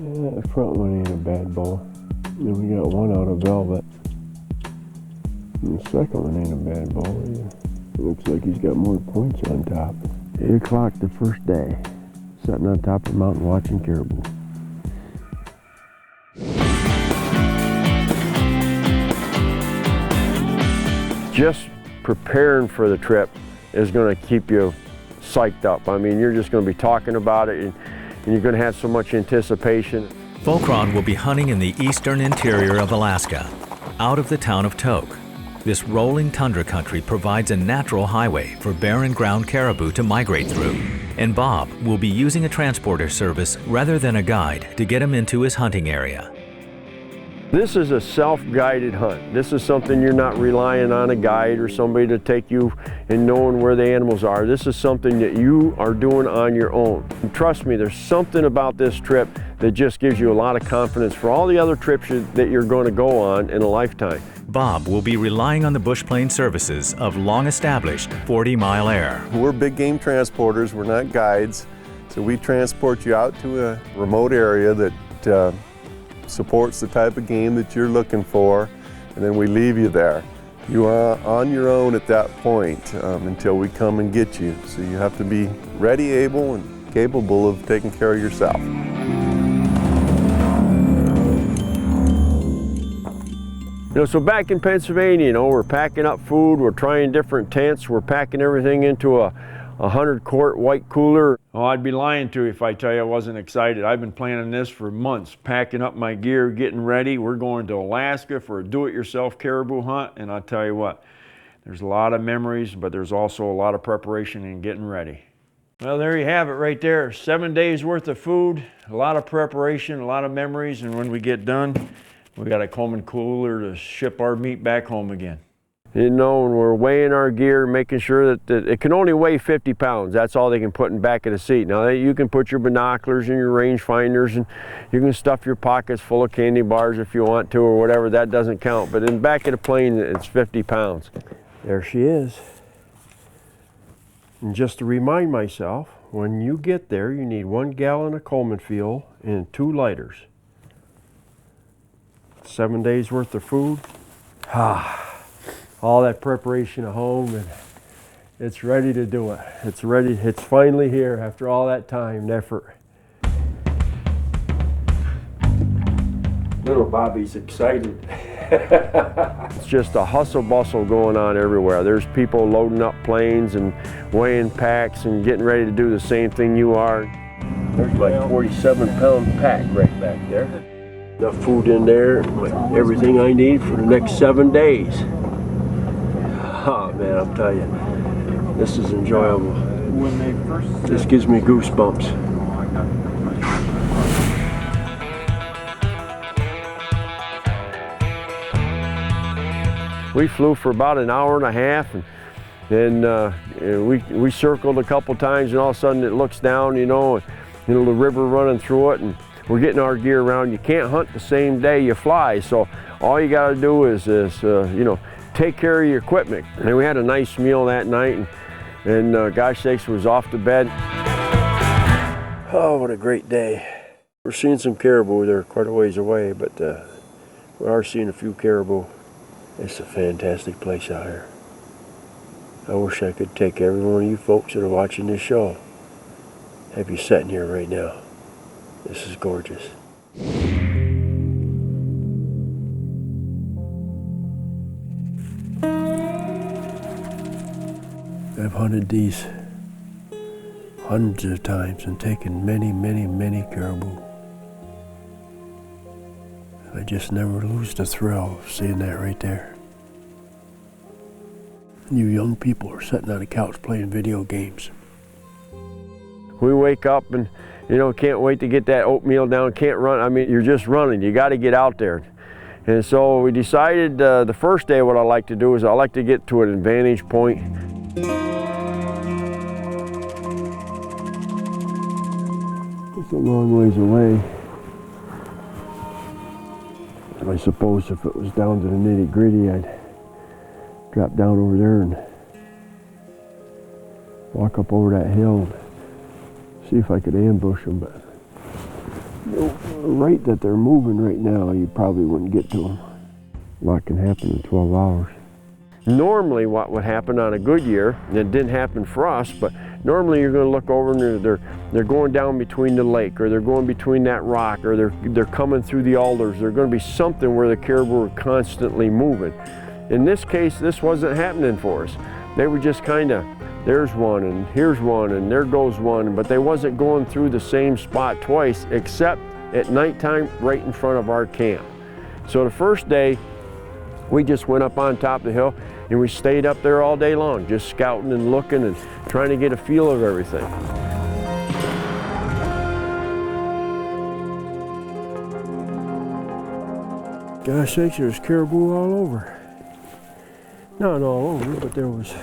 Yeah, the front one ain't a bad bull. Then we got one out of velvet. And the second one ain't a bad bull either. It looks like he's got more points on top. 8 o'clock the first day. Sitting on top of the mountain watching caribou. Just preparing for the trip is going to keep you psyched up. I mean, you're just going to be talking about it, and you're going to have so much anticipation. Foulkrod will be hunting in the eastern interior of Alaska, out of the town of Tok. This rolling tundra country provides a natural highway for barren ground caribou to migrate through, and Bob will be using a transporter service rather than a guide to get him into his hunting area. This is a self-guided hunt. This is something you're not relying on a guide or somebody to take you and knowing where the animals are. This is something that you are doing on your own. And trust me, there's something about this trip that just gives you a lot of confidence for all the other trips that you're going to go on in a lifetime. Bob will be relying on the bush plane services of long-established 40 Mile Air. We're big game transporters, we're not guides, so we transport you out to a remote area that supports the type of game that you're looking for, and then we leave you there. You are on your own at that point until we come and get you. So you have to be ready, able, and capable of taking care of yourself. So back in Pennsylvania, we're packing up food, we're trying different tents, we're packing everything into a 100-quart white cooler. Oh, I'd be lying to you if I tell you I wasn't excited. I've been planning this for months, packing up my gear, getting ready. We're going to Alaska for a do-it-yourself caribou hunt, and I'll tell you what, there's a lot of memories, but there's also a lot of preparation and getting ready. Well, there you have it right there. 7 days worth of food, a lot of preparation, a lot of memories, and when we get done, we got a Coleman cooler to ship our meat back home again. And we're weighing our gear, making sure that it can only weigh 50 pounds. That's all they can put in the back of the seat. Now, you can put your binoculars and your range finders, and you can stuff your pockets full of candy bars if you want to or whatever. That doesn't count. But in the back of the plane, it's 50 pounds. There she is. And just to remind myself, when you get there, you need 1 gallon of Coleman fuel and 2 lighters. 7 days worth of food. All that preparation at home, and it's ready to do it. It's ready, it's finally here after all that time and effort. Little Bobby's excited. It's just a hustle bustle going on everywhere. There's people loading up planes and weighing packs and getting ready to do the same thing you are. There's my 47-pound pack right back there. Enough food in there, everything I need for the next 7 days. Oh man, I'll tell you, this is enjoyable. This gives me goosebumps. We flew for about an hour and a half, and then we circled a couple times, and all of a sudden it looks down, and the river running through it, and we're getting our gear around. You can't hunt the same day you fly, so all you got to do is take care of your equipment. And we had a nice meal that night, and gosh sakes, was off to bed. Oh, what a great day. We're seeing some caribou. They're quite a ways away, but we are seeing a few caribou. It's a fantastic place out here. I wish I could take every one of you folks that are watching this show, have you sitting here right now. This is gorgeous. I've hunted these hundreds of times and taken many, many, many caribou. I just never lose the thrill of seeing that right there. You young people are sitting on the couch playing video games. We wake up and, can't wait to get that oatmeal down, can't run. I mean, you're just running. You got to get out there. And so we decided the first day what I like to do is I like to get to an vantage point. It's a long ways away. I suppose if it was down to the nitty-gritty, I'd drop down over there and walk up over that hill and see if I could ambush them, but rate that they're moving right now, you probably wouldn't get to them. A lot can happen in 12 hours. Normally what would happen on a good year, and it didn't happen for us, but normally you're going to look over and they're going down between the lake, or they're going between that rock, or they're coming through the alders. There's going to be something where the caribou are constantly moving. In this case, this wasn't happening for us. They were just kind of, there's one, and here's one, and there goes one, but they wasn't going through the same spot twice, except at nighttime right in front of our camp. So the first day, we just went up on top of the hill, and we stayed up there all day long, just scouting and looking and trying to get a feel of everything. Gosh sakes, there's caribou all over. Not all over, but there was,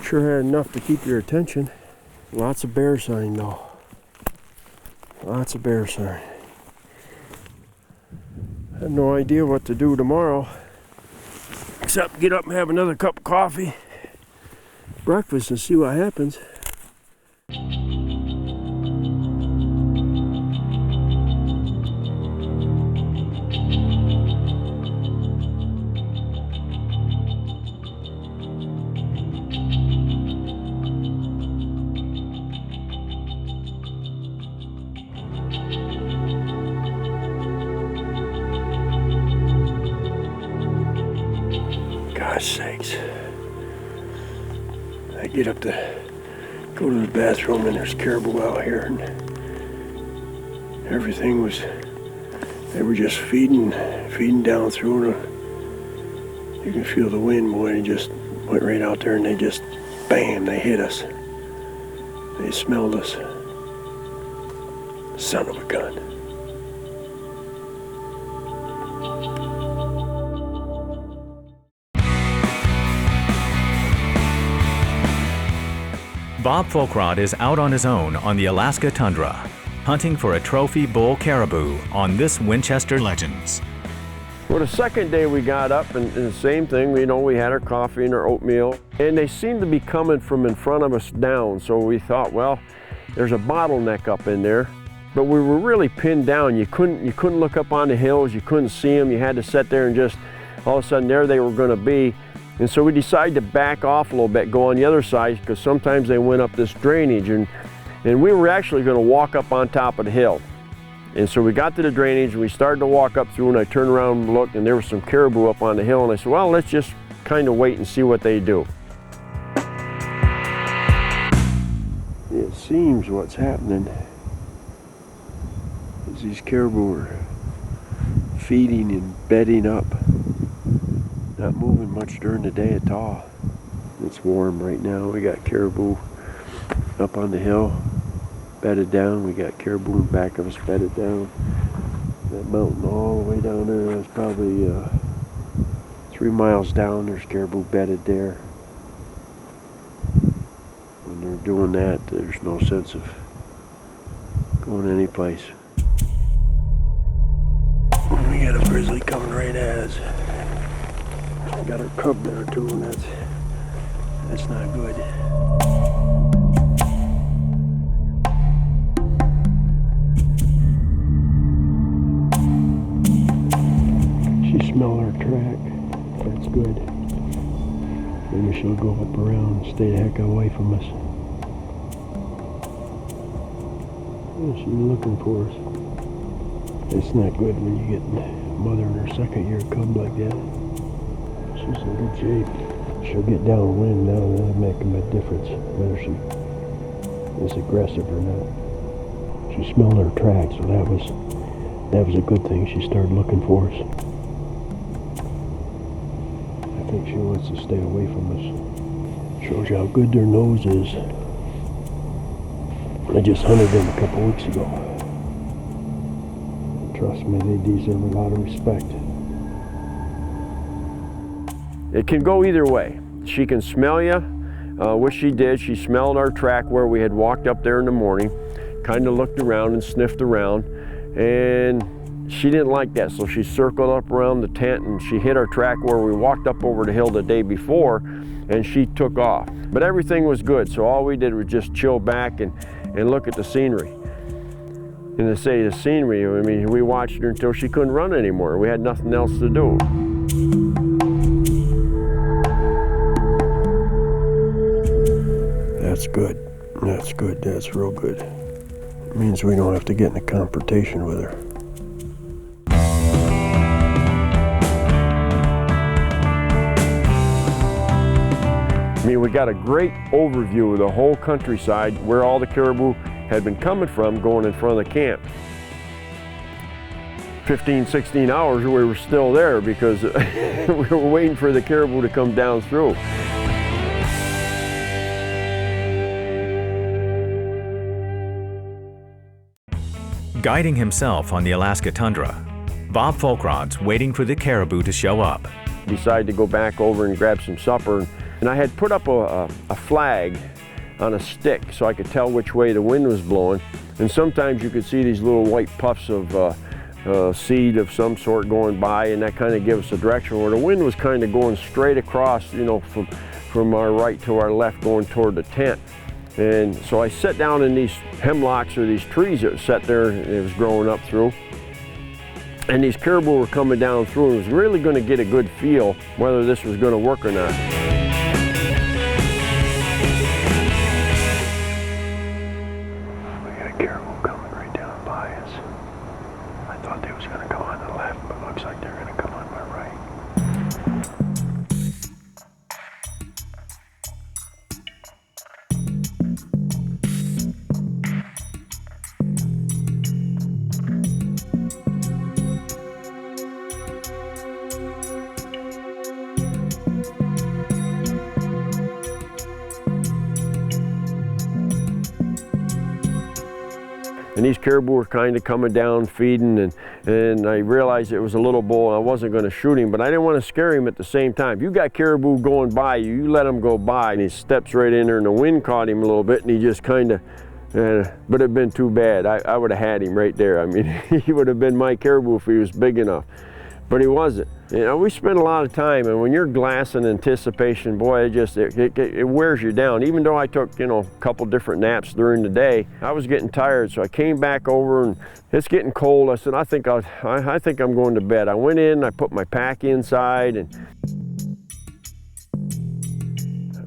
sure had enough to keep your attention. Lots of bear sign though. Lots of bear sign. I have no idea what to do tomorrow, except get up and have another cup of coffee, breakfast, and see what happens. Gosh sakes. I get up to go to the bathroom and there's caribou out here, and everything was, they were just feeding down through. You can feel the wind, boy, and just went right out there and they just, bam, they hit us. They smelled us. Son of a gun. Bob Foulkrod is out on his own on the Alaska tundra, hunting for a trophy bull caribou on this Winchester Legends. Well, the second day we got up, and the same thing, we had our coffee and our oatmeal, and they seemed to be coming from in front of us down, so we thought, well, there's a bottleneck up in there. But we were really pinned down. You couldn't look up on the hills, you couldn't see them, you had to sit there and just, all of a sudden there they were gonna be. And so we decided to back off a little bit, go on the other side, because sometimes they went up this drainage, and we were actually going to walk up on top of the hill. And so we got to the drainage, and we started to walk up through, and I turned around and looked, and there was some caribou up on the hill, and I said, well, let's just kind of wait and see what they do. It seems what's happening is these caribou are feeding and bedding up. Not moving much during the day at all. It's warm right now. We got caribou up on the hill, bedded down. We got caribou in back of us bedded down. That mountain all the way down there, that's probably 3 miles down. There's caribou bedded there. When they're doing that, there's no sense of going any place. We got a grizzly coming right at us. Got her cub there too, and that's not good. She smelled our track. That's good. Maybe she'll go up around and stay the heck away from us. Yeah, she's looking for us. It's not good when you get a mother and her second year cub like that. She's in good shape. She'll get downwind now, and that'll make a big difference whether she is aggressive or not. She smelled our tracks, so that was a good thing. She started looking for us. I think she wants to stay away from us. Shows you how good their nose is. I just hunted them a couple weeks ago. Trust me, they deserve a lot of respect. It can go either way. She can smell you, which she did. She smelled our track where we had walked up there in the morning, kind of looked around and sniffed around, and she didn't like that, so she circled up around the tent and she hit our track where we walked up over the hill the day before, and she took off. But everything was good, so all we did was just chill back and look at the scenery. And to say the scenery, I mean, we watched her until she couldn't run anymore. We had nothing else to do. That's good. That's good. That's real good. It means we don't have to get in a confrontation with her. I mean, we got a great overview of the whole countryside, where all the caribou had been coming from going in front of the camp. 15, 16 hours we were still there because we were waiting for the caribou to come down through. Guiding himself on the Alaska tundra, Bob Foulkrod's waiting for the caribou to show up. Decided to go back over and grab some supper, and I had put up a flag on a stick so I could tell which way the wind was blowing. And sometimes you could see these little white puffs of seed of some sort going by, and that kind of gives us a direction where the wind was kind of going straight across, you know, from our right to our left going toward the tent. And so I sat down in these hemlocks or these trees that sat there, it was growing up through. And these caribou were coming down through, and was really going to get a good feel whether this was going to work or not. We got a caribou coming right down by us. I thought they was going to come on the left, but looks like they're going to come on my right. And these caribou were kind of coming down, feeding, and I realized it was a little bull. I wasn't going to shoot him, but I didn't want to scare him at the same time. You got caribou going by you, you let him go by, and he steps right in there, and the wind caught him a little bit, and he just kind of, but it'd been too bad. I would have had him right there. I mean, he would have been my caribou if he was big enough, but he wasn't. You know, we spent a lot of time, and when you're glassing anticipation, boy, it wears you down. Even though I took, you know, a couple different naps during the day, I was getting tired, so I came back over, and it's getting cold. I said, I think I'm going to bed. I went in, I put my pack inside, and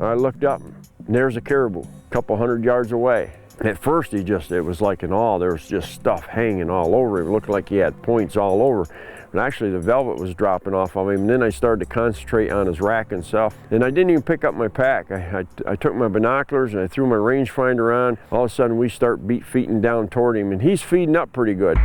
I looked up, and there's a caribou, a couple 100 yards away. At first, it was like an awe. There was just stuff hanging all over him. It looked like he had points all over. But actually the velvet was dropping off of him, and then I started to concentrate on his rack and stuff. And I didn't even pick up my pack. I took my binoculars and I threw my rangefinder on. All of a sudden we start feeding down toward him, and he's feeding up pretty good.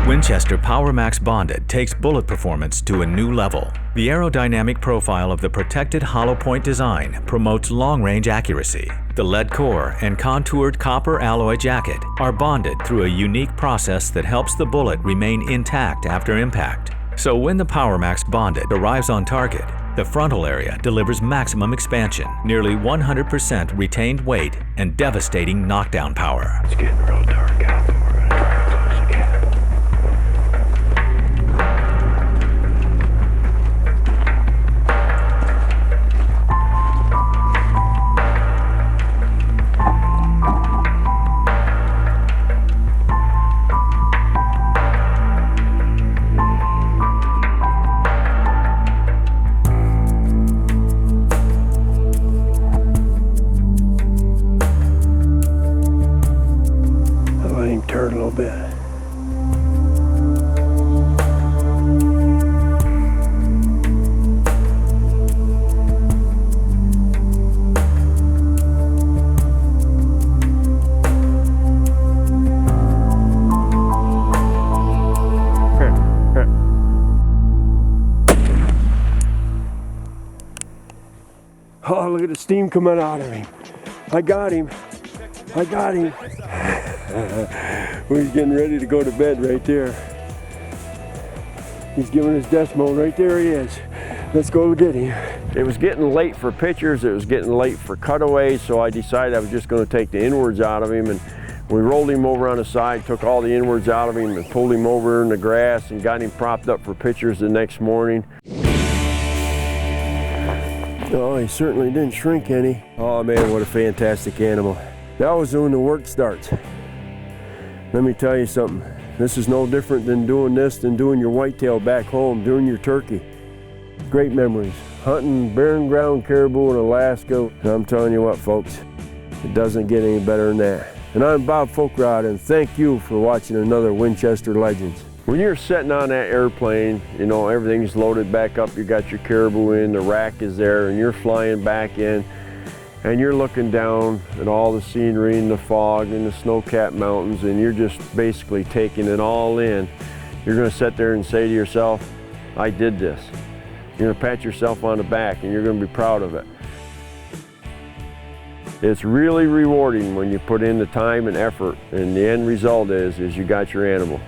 Winchester PowerMax Bonded takes bullet performance to a new level. The aerodynamic profile of the protected hollow point design promotes long-range accuracy. The lead core and contoured copper alloy jacket are bonded through a unique process that helps the bullet remain intact after impact. So when the PowerMax Bonded arrives on target, the frontal area delivers maximum expansion, nearly 100% retained weight, and devastating knockdown power. It's getting real dark out, but we're going to try to close the gap. Turn a little bit. Oh, look at the steam coming out of him. I got him. I got him. He's getting ready to go to bed right there. He's giving his decimo. Right there he is. Let's go get him. It was getting late for pictures. It was getting late for cutaways, so I decided I was just going to take the inwards out of him, and we rolled him over on the side, took all the inwards out of him, and pulled him over in the grass and got him propped up for pictures the next morning. Oh, he certainly didn't shrink any. Oh man, what a fantastic animal. That was when the work starts. Let me tell you something. This is no different than doing this than doing your whitetail back home, doing your turkey. Great memories. Hunting barren ground caribou in Alaska. And I'm telling you what, folks, it doesn't get any better than that. And I'm Bob Foulkrod, and thank you for watching another Winchester Legends. When you're sitting on that airplane, you know, everything's loaded back up, you got your caribou in, the rack is there, and you're flying back in, and you're looking down at all the scenery and the fog and the snow-capped mountains, and you're just basically taking it all in. You're gonna sit there and say to yourself, I did this. You're gonna pat yourself on the back, and you're gonna be proud of it. It's really rewarding when you put in the time and effort, and the end result is you got your animal.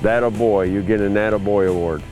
That-a-boy, you get an That-a-boy award.